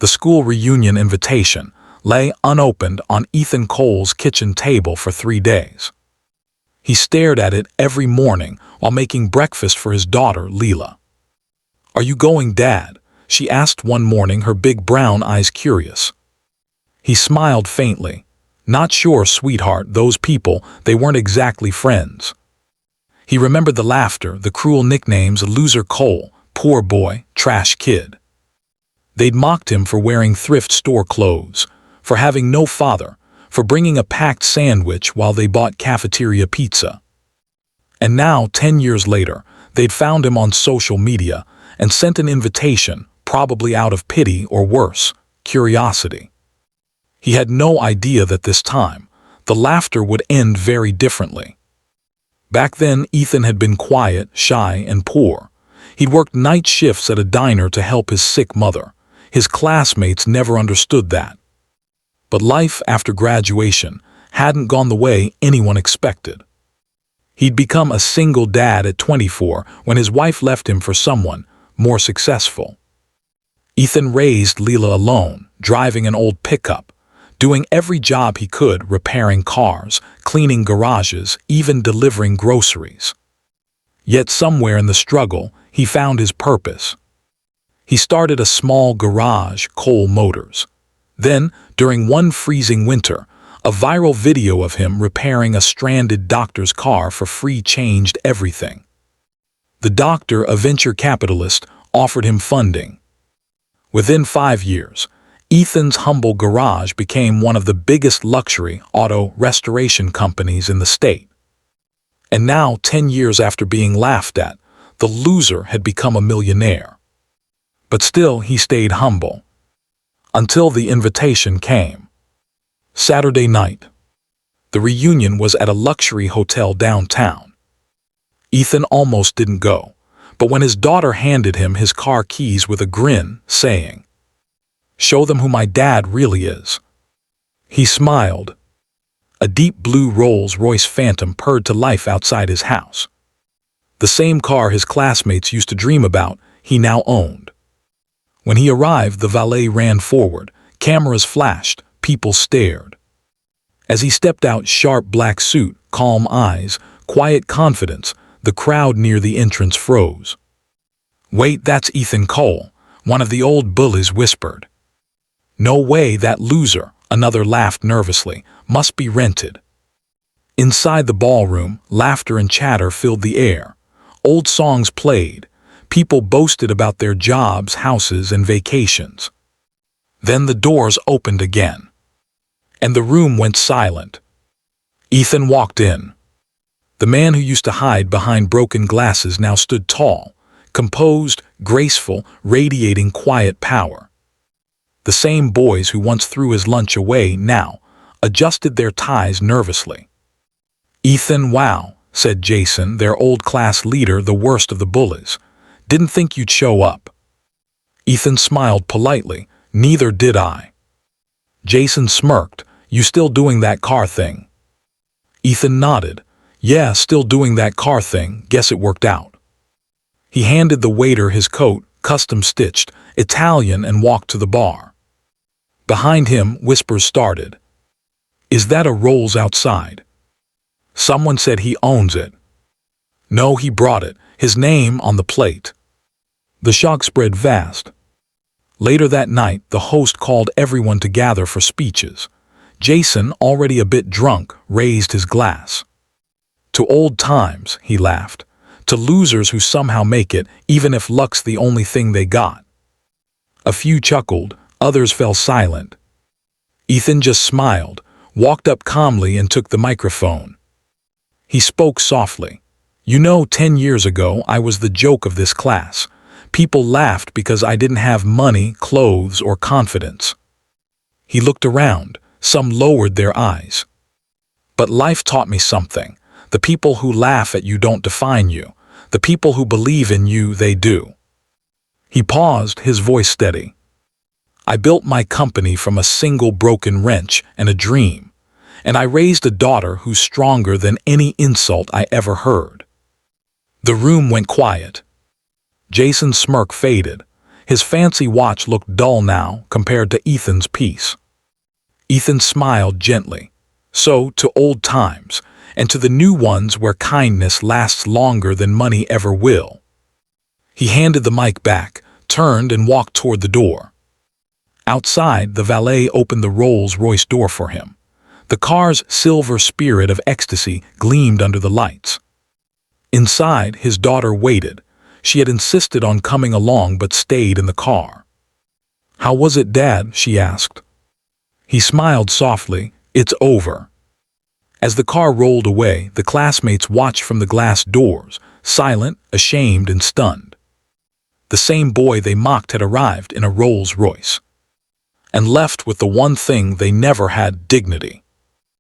The school reunion invitation lay unopened on Ethan Cole's kitchen table for 3 days. He stared at it every morning while making breakfast for his daughter, Leela. "Are you going, Dad?" she asked one morning, her big brown eyes curious. He smiled faintly. "Not sure, sweetheart, those people, they weren't exactly friends." He remembered the laughter, the cruel nicknames, Loser Cole, Poor Boy, Trash Kid. They'd mocked him for wearing thrift store clothes, for having no father, for bringing a packed sandwich while they bought cafeteria pizza. And now, 10 years later, they'd found him on social media and sent an invitation, probably out of pity or worse, curiosity. He had no idea that this time, the laughter would end very differently. Back then, Ethan had been quiet, shy, and poor. He'd worked night shifts at a diner to help his sick mother. His classmates never understood that. But life after graduation hadn't gone the way anyone expected. He'd become a single dad at 24 when his wife left him for someone more successful. Ethan raised Leela alone, driving an old pickup, doing every job he could, repairing cars, cleaning garages, even delivering groceries. Yet somewhere in the struggle, he found his purpose. He started a small garage, Cole Motors. Then, during one freezing winter, a viral video of him repairing a stranded doctor's car for free changed everything. The doctor, a venture capitalist, offered him funding. Within 5 years, Ethan's humble garage became one of the biggest luxury auto restoration companies in the state. And now, 10 years after being laughed at, the loser had become a millionaire. But still, he stayed humble. Until the invitation came. Saturday night. The reunion was at a luxury hotel downtown. Ethan almost didn't go, but when his daughter handed him his car keys with a grin, saying, "Show them who my dad really is," he smiled. A deep blue Rolls Royce Phantom purred to life outside his house. The same car his classmates used to dream about, he now owned. When he arrived, the valet ran forward, cameras flashed, people stared. As he stepped out, sharp black suit, calm eyes, quiet confidence, the crowd near the entrance froze. "Wait, that's Ethan Cole," one of the old bullies whispered. "No way, that loser," another laughed nervously, "must be rented." Inside the ballroom, laughter and chatter filled the air. Old songs played. People boasted about their jobs, houses, and vacations. Then the doors opened again, and the room went silent. Ethan walked in. The man who used to hide behind broken glasses now stood tall, composed, graceful, radiating quiet power. The same boys who once threw his lunch away now adjusted their ties nervously. "Ethan, wow," said Jason, their old class leader, the worst of the bullies. "Didn't think you'd show up." Ethan smiled politely. "Neither did I." Jason smirked. "You still doing that car thing?" Ethan nodded. "Yeah, still doing that car thing. Guess it worked out." He handed the waiter his coat, custom-stitched, Italian, and walked to the bar. Behind him, whispers started. "Is that a Rolls outside?" "Someone said he owns it." "No, he brought it. His name on the plate." The shock spread fast. Later that night, the host called everyone to gather for speeches. Jason, already a bit drunk, raised his glass. "To old times," he laughed. "To losers who somehow make it, even if luck's the only thing they got." A few chuckled, others fell silent. Ethan just smiled, walked up calmly, and took the microphone. He spoke softly. "You know, 10 years ago, I was the joke of this class. People laughed because I didn't have money, clothes, or confidence." He looked around. Some lowered their eyes. "But life taught me something. The people who laugh at you don't define you. The people who believe in you, they do." He paused, his voice steady. "I built my company from a single broken wrench and a dream. And I raised a daughter who's stronger than any insult I ever heard." The room went quiet. Jason's smirk faded. His fancy watch looked dull now compared to Ethan's peace. Ethan smiled gently. So to old times, and to the new ones where kindness lasts longer than money ever will. He handed the mic back, turned and walked toward the door. Outside, the valet opened the Rolls Royce door for him. The car's silver spirit of ecstasy gleamed under the lights. Inside, his daughter waited. She had insisted on coming along but stayed in the car. "How was it, Dad?" she asked. He smiled softly. "It's over." As the car rolled away, the classmates watched from the glass doors, silent, ashamed, and stunned. The same boy they mocked had arrived in a Rolls Royce, and left with the one thing they never had: dignity.